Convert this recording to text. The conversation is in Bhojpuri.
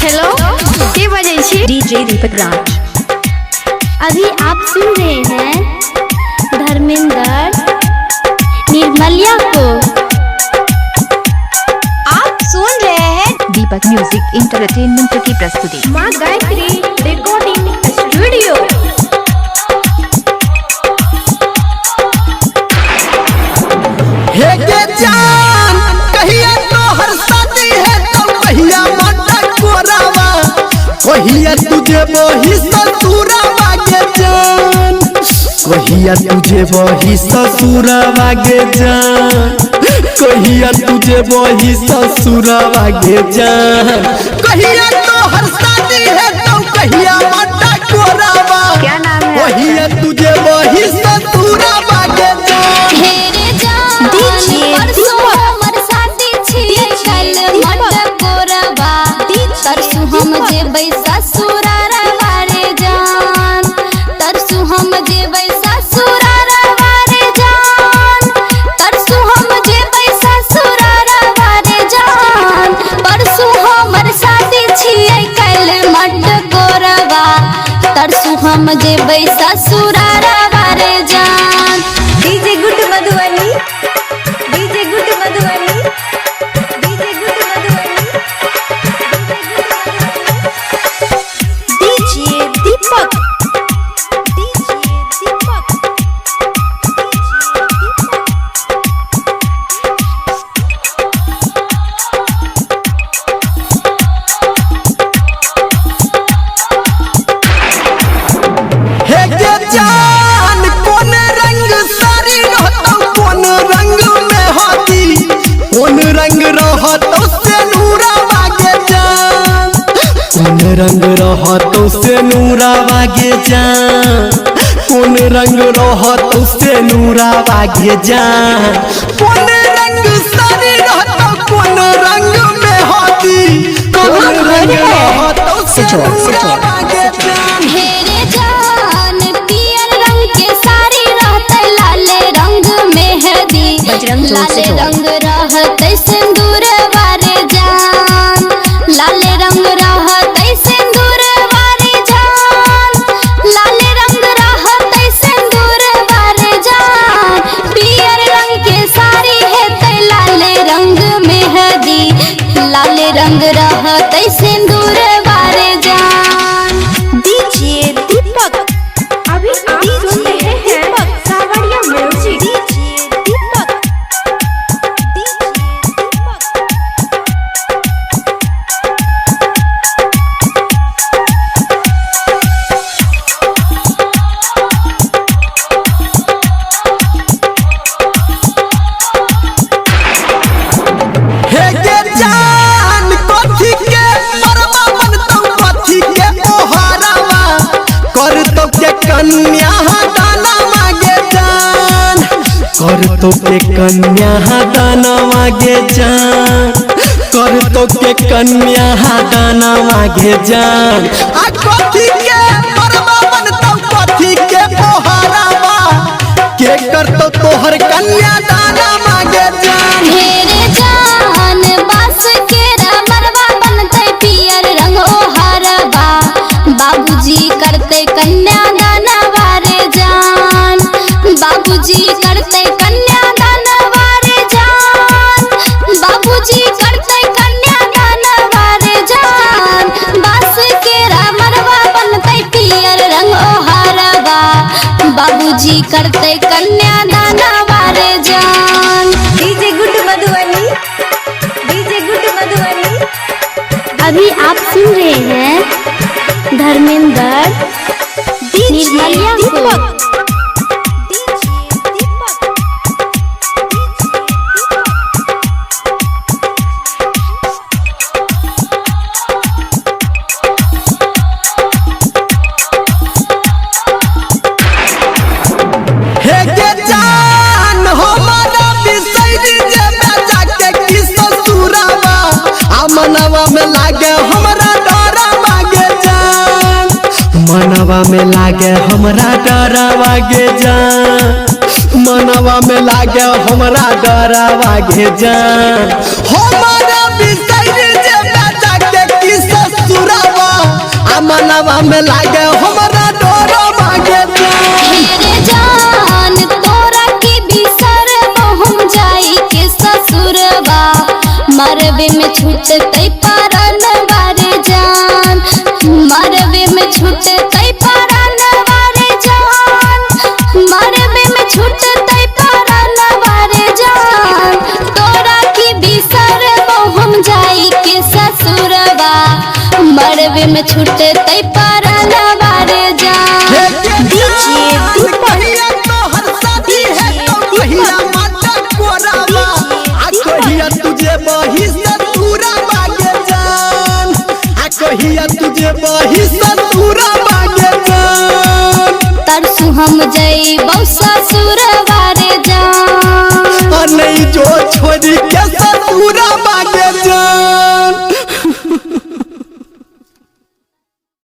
हेलो, के बजे छी? डीजे दीपक राज। अभी आप सुन रहे हैं धर्मेंद्र निर्मलिया को। आप सुन रहे हैं दीपक म्यूजिक इंटरटेनमेंट की प्रस्तुति। माँ गायत्री रिकॉर्डिंग स्टूडियो। हे के जान कहिया तो हर शादी है तो कहिया माता कोरावा, कहिया तुझे वही ससुरावा गे जान, कहिया तुझे वही ससुरावा गे जान, कहिया तुझे वही ससुरावा गे जान, कहिया तो हर शादी है तो कहिया माता कोरावा, क्या नाम है? कहिया तुझे वही ससुरावा गे जान। हम जेबै ससुरारवा रे जान, तरसु हम जेबै ससुरारवा रे जान, तरसु हम जेबै ससुरारवा रे जान, परसु हमर शादी छियै काल्हि मटकोरवा, तरसु हम जेबै ससुरारवा रे जान। DJ good Madhubani, DJ good Madhubani, DJ good Madhubani, DJ Deepak, DJ Deepak, हे के जान कौन रंग सारी रहतो, कौन रंग में होती, कौन रंग रहतो से नूरावा गे जान, कौन रंग रहतो से नूरावा गे जान, कौन रंग रहतो से नूरावा गे जान, कौन रंग सारी रहतो, कौन रंग में होती, कौन रंग रहतो से नूरावा गे जान। हेरे जान पियर रंग के साड़ी रहते, लाले रंग मेहंदी, बजरंग जोर से लाले जोर। रंग रहते सिंदूर वारे जान, लाले रंग रहते सिंदूर वारे जान, लाले रंग रहते सिंदूर वारे जान, पियर रंग के साड़ी है लाले रंग मेहंदी, लाले रंग रहते सिंदूर वारे जान। डीजे दीपक। अभी आप सुन रहे हैं सावरिया music. DJ Deepak, DJ Deepak. हे के जान कथी के मरवा बनतौ, कथी के पोहरावा करतौ के कन्या दानवा गे जान, करतौ के कन्या दानवा गे जान, करतौ के कन्या दानवा गे जान, आ कथी के मरवा बनतौ, कथी के पोहरावा के करतौ तोहर कन्या दानवा गे जान। ढेरे जान बास के मरवा बनते पियर रंग ओहरबा, बाबूजी करते कन्यादान वारे जान, बाबूजी करते कन्यादान वारे जान, बाबूजी करते कन्यादान वारे जान, बास के मरवा बनते पियर रंग ओहरबा, बाबूजी करते कन्यादान वारे जान। DJ good Madhubani, DJ good Madhubani. अभी आप सुन रहे हैं धर्मेंद्र निर्मलिया को। हे के जान हमारा बिसैरी जेबे जाके कि ससुरावा, आ मनवा में लागे हमरा डरावा गे जान, मनवा में लागे हमरा डरावा गे जान, मनवा में लागे हमरा डरावा गे जान, हमारा बिसैरी जेबे जाके कि ससुरावा, मनवा में लागे हमरा डोर मागे हेरे जान तोरा की बिसर हम जाई के ससुरबा मरबे में छूटतै परन बारे जान मरबे में छूटतै परन बारे जान मरबे में छूटतै परन बारे जान तोरा की बिसर हम जाई के ससुरबा मरबे में छूटतै परन बारे जान कहिया तोहर शादी है तो कहिया माता कोरावा आ कहिया तुझे बही ससुरा मागे जान आ कहिया तुझे बही ससुरा मागे जान तरसु हम जइबौ ससुरबा